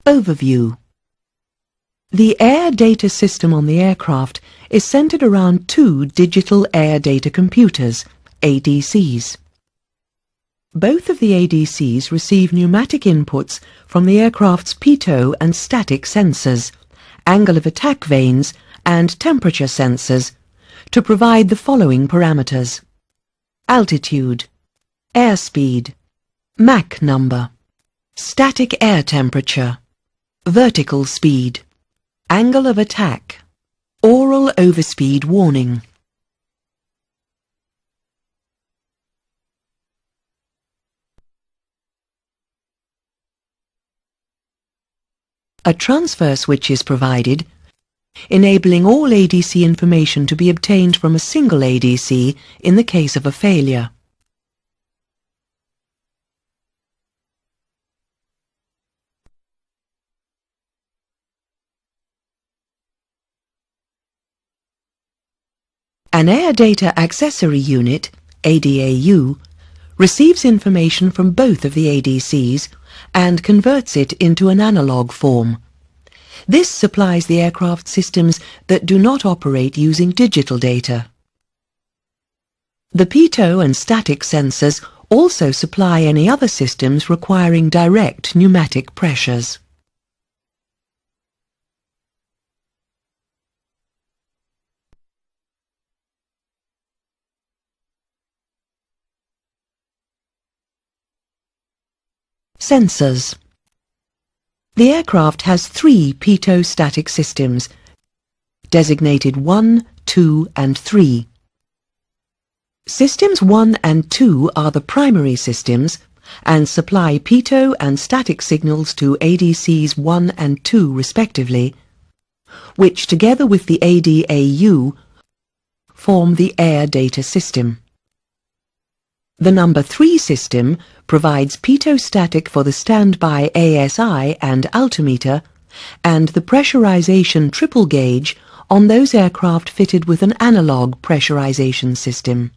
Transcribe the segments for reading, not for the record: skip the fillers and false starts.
Overview. The air data system on the aircraft is centered around two digital air data computers, ADCs. Both of the ADCs receive pneumatic inputs from the aircraft's pitot and static sensors, angle of attack vanes and temperature sensors to provide the following parameters: altitude, airspeed, Mach number, static air temperature, vertical speed, angle of attack, aural overspeed warning. A transfer switch is provided, enabling all ADC information to be obtained from a single ADC in the case of a failure. An Air Data Accessory Unit, ADAU, receives information from both of the ADCs and converts it into an analog form. This supplies the aircraft systems that do not operate using digital data. The pitot and static sensors also supply any other systems requiring direct pneumatic pressures. Sensors. The aircraft has three pitot static systems, designated 1, 2 and 3. Systems 1 and 2 are the primary systems and supply pitot and static signals to ADCs 1 and 2 respectively, which together with the ADAU form the air data system. The number 3 system provides pitot static for the standby ASI and altimeter and the pressurization triple gauge on those aircraft fitted with an analog pressurization system.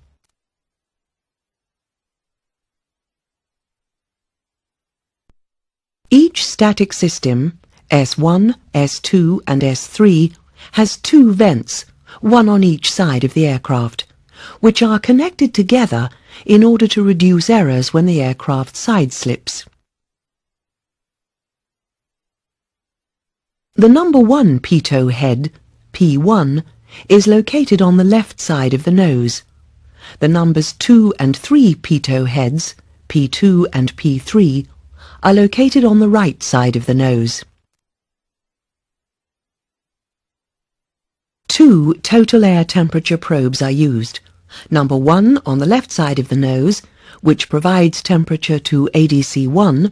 Each static system, S1, S2 and S3, has two vents, one on each side of the aircraft, which are connected together in order to reduce errors when the aircraft side slips. The number 1 pitot head, P1, is located on the left side of the nose. The numbers 2 and 3 pitot heads, P2 and P3, are located on the right side of the nose. 2 total air temperature probes are used. Number 1 on the left side of the nose, which provides temperature to ADC 1,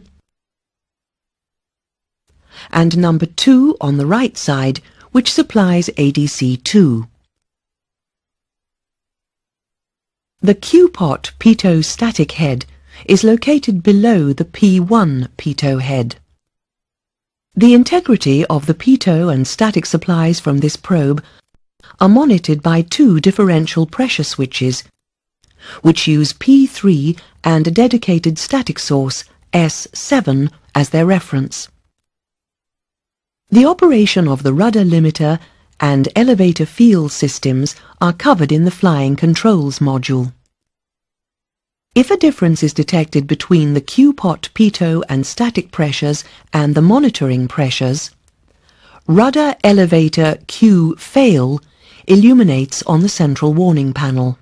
and number 2 on the right side, which supplies ADC 2. The Q-pot pitot static head is located below the P1 pitot head. The integrity of the pitot and static supplies from this probe are monitored by 2 differential pressure switches, which use P3 and a dedicated static source, S7, as their reference. The operation of the rudder limiter and elevator field systems are covered in the flying controls module. If a difference is detected between the Q-pot pitot and static pressures and the monitoring pressures, rudder elevator Q fail illuminates on the central warning panel.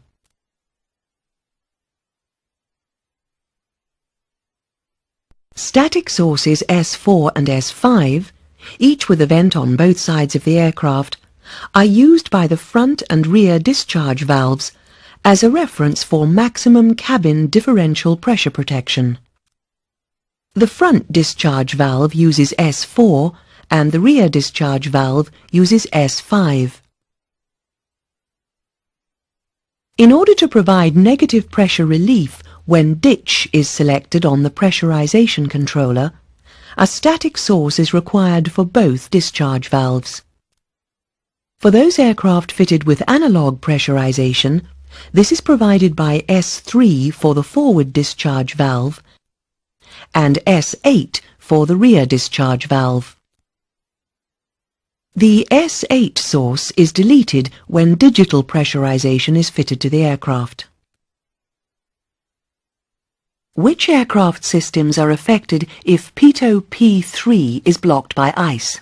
Static sources S4 and S5, each with a vent on both sides of the aircraft, are used by the front and rear discharge valves as a reference for maximum cabin differential pressure protection. The front discharge valve uses S4 and the rear discharge valve uses S5. In order to provide negative pressure relief when ditch is selected on the pressurization controller, a static source is required for both discharge valves. For those aircraft fitted with analog pressurization, this is provided by S3 for the forward discharge valve and S8 for the rear discharge valve. The S8 source is deleted when digital pressurization is fitted to the aircraft. Which aircraft systems are affected if pitot P3 is blocked by ice?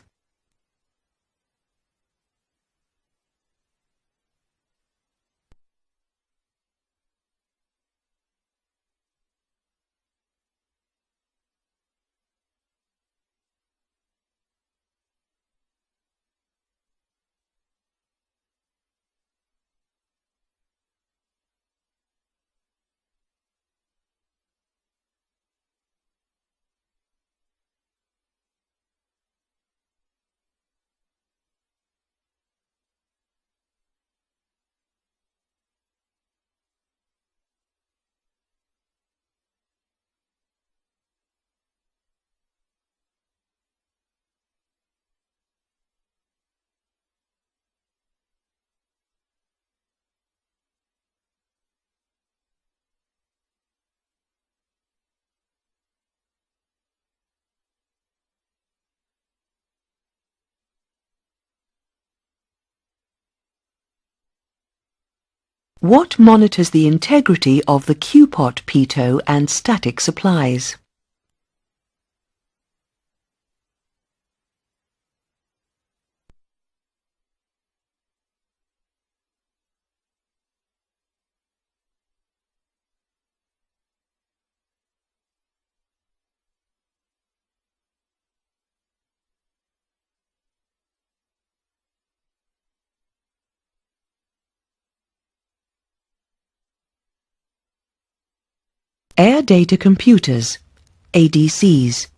What monitors the integrity of the Q-pot pitot and static supplies? Air Data Computers, ADCs.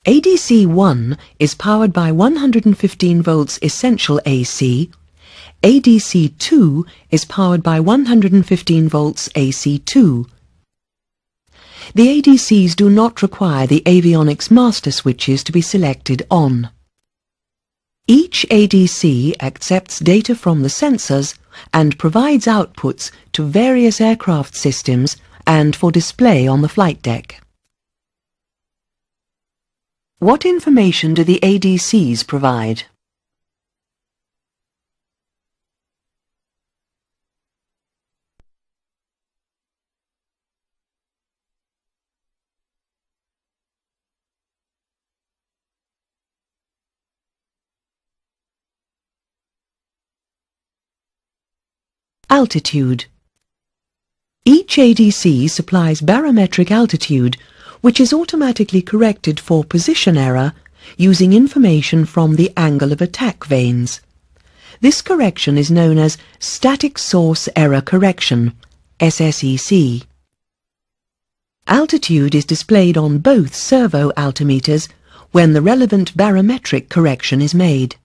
ADC-1 is powered by 115 volts essential AC. ADC-2 is powered by 115 volts AC-2. The ADCs do not require the avionics master switches to be selected on. Each ADC accepts data from the sensors and provides outputs to various aircraft systems and for display on the flight deck. What information do the ADCs provide? Altitude. Each ADC supplies barometric altitude, which is automatically corrected for position error using information from the angle of attack vanes. This correction is known as Static Source Error Correction, SSEC. Altitude is displayed on both servo altimeters when the relevant barometric correction is made.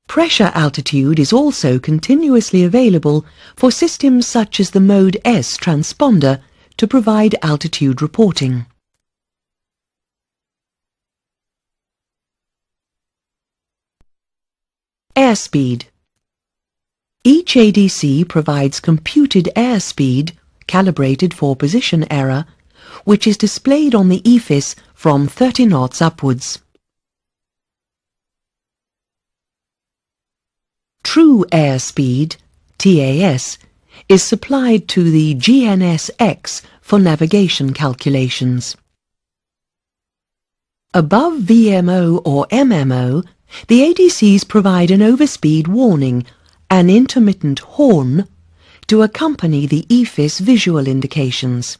Pressure altitude is also continuously available for systems such as the Mode S transponder to provide altitude reporting. Airspeed. Each ADC provides computed airspeed, calibrated for position error, which is displayed on the EFIS from 30 knots upwards. True airspeed, TAS, is supplied to the GNSX for navigation calculations. Above VMO or MMO, the ADCs provide an overspeed warning, an intermittent horn, to accompany the EFIS visual indications.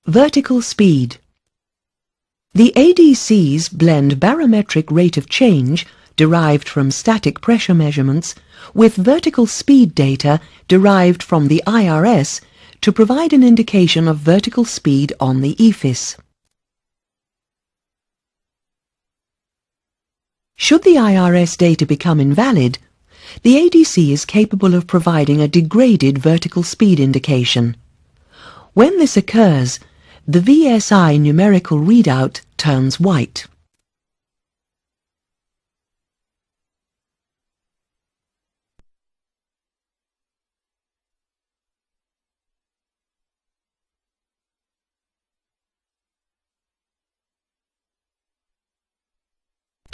Vertical speed. The ADCs blend barometric rate of change derived from static pressure measurements with vertical speed data derived from the IRS to provide an indication of vertical speed on the EFIS. Should the IRS data become invalid, the ADC is capable of providing a degraded vertical speed indication. When this occurs, the VSI numerical readout turns white.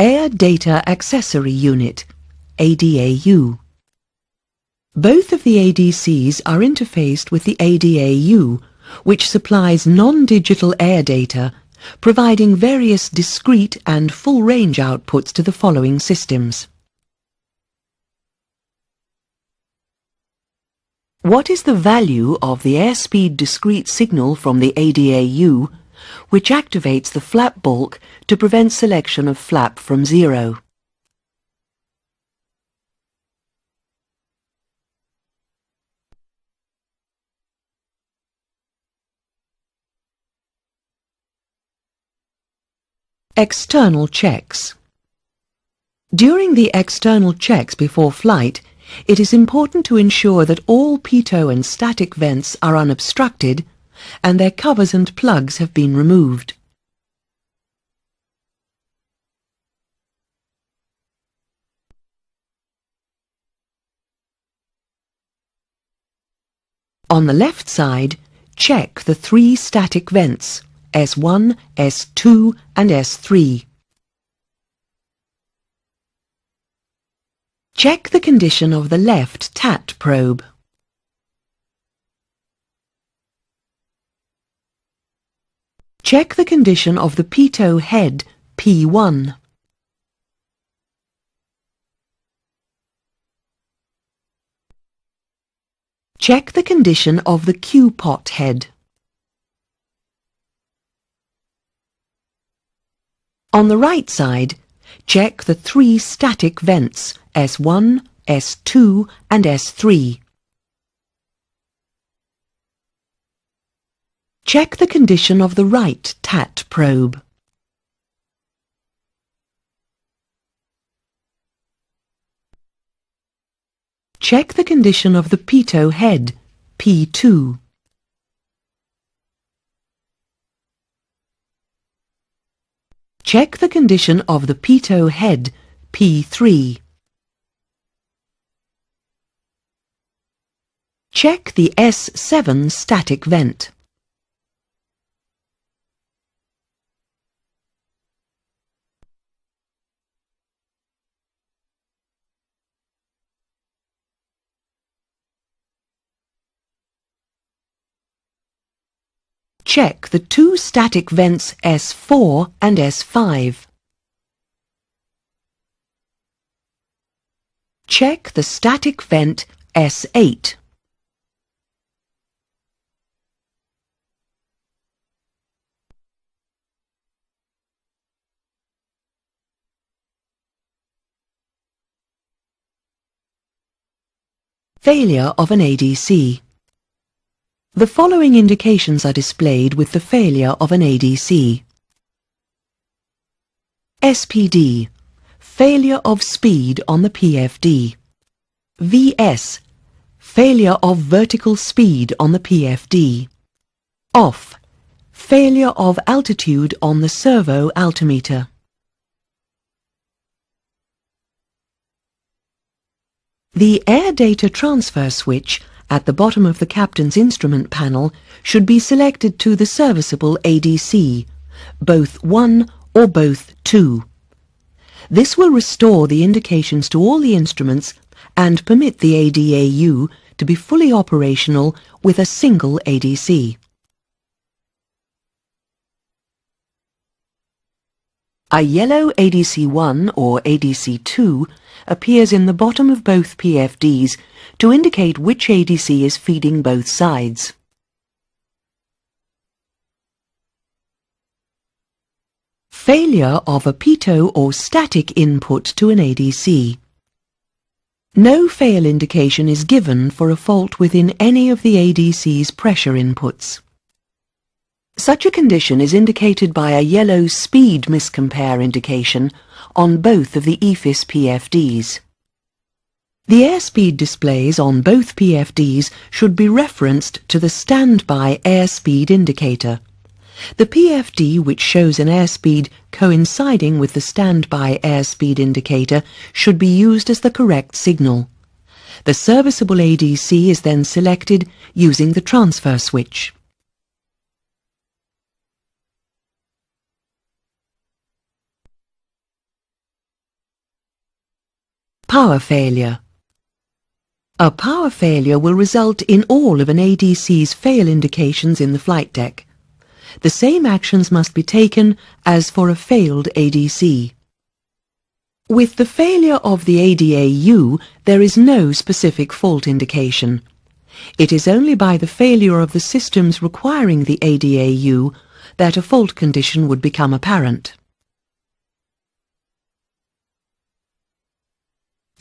Air Data Accessory Unit, ADAU. Both of the ADCs are interfaced with the ADAU, which supplies non-digital air data, providing various discrete and full-range outputs to the following systems. What is the value of the airspeed discrete signal from the ADAU, which activates the flap bulk to prevent selection of flap from 0? External checks. During the external checks before flight, it is important to ensure that all pitot and static vents are unobstructed and their covers and plugs have been removed. On the left side, check the 3 static vents, S1, S2 and S3. Check the condition of the left TAT probe. Check the condition of the pitot head P1. Check the condition of the Q-pot head. On the right side, check the 3 static vents, S1, S2 and S3. Check the condition of the right TAT probe. Check the condition of the pitot head, P2. Check the condition of the pitot head, P3. Check the S7 static vent. Check the 2 static vents S4 and S5. Check the static vent S8. Failure of an ADC. The following indications are displayed with the failure of an ADC. SPD, failure of speed on the PFD. VS, failure of vertical speed on the PFD. OFF, failure of altitude on the servo altimeter. The air data transfer switch at the bottom of the captain's instrument panel should be selected to the serviceable ADC, both 1 or both 2. This will restore the indications to all the instruments and permit the ADAU to be fully operational with a single ADC. A yellow ADC1 or ADC2 appears in the bottom of both PFDs to indicate which ADC is feeding both sides. Failure of a pitot or static input to an ADC. No fail indication is given for a fault within any of the ADC's pressure inputs. Such a condition is indicated by a yellow speed miscompare indication on both of the EFIS PFDs. The airspeed displays on both PFDs should be referenced to the standby airspeed indicator. The PFD which shows an airspeed coinciding with the standby airspeed indicator should be used as the correct signal. The serviceable ADC is then selected using the transfer switch. Power failure. A power failure will result in all of an ADC's fail indications in the flight deck. The same actions must be taken as for a failed ADC. With the failure of the ADAU, there is no specific fault indication. It is only by the failure of the systems requiring the ADAU that a fault condition would become apparent.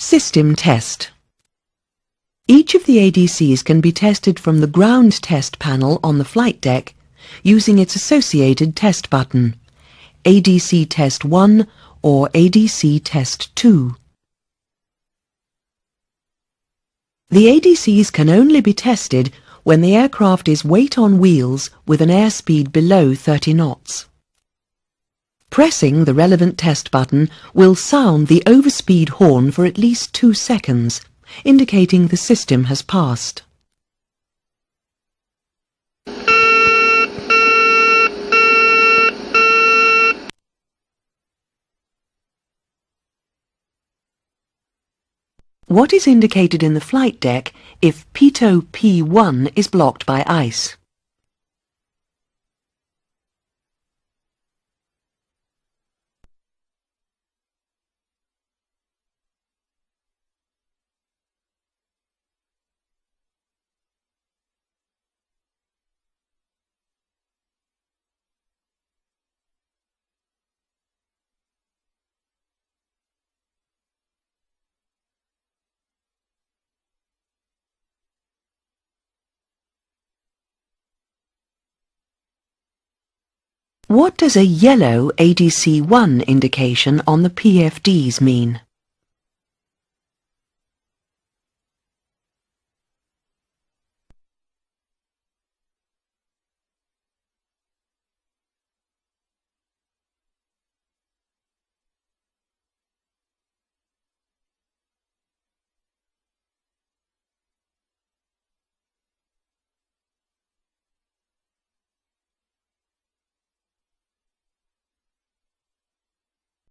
System test. Each of the ADCs can be tested from the ground test panel on the flight deck using its associated test button, ADC Test 1 or ADC Test 2. The ADCs can only be tested when the aircraft is weight on wheels with an airspeed below 30 knots. Pressing the relevant test button will sound the overspeed horn for at least 2 seconds, indicating the system has passed. What is indicated in the flight deck if pitot P1 is blocked by ice? What does a yellow ADC1 indication on the PFDs mean?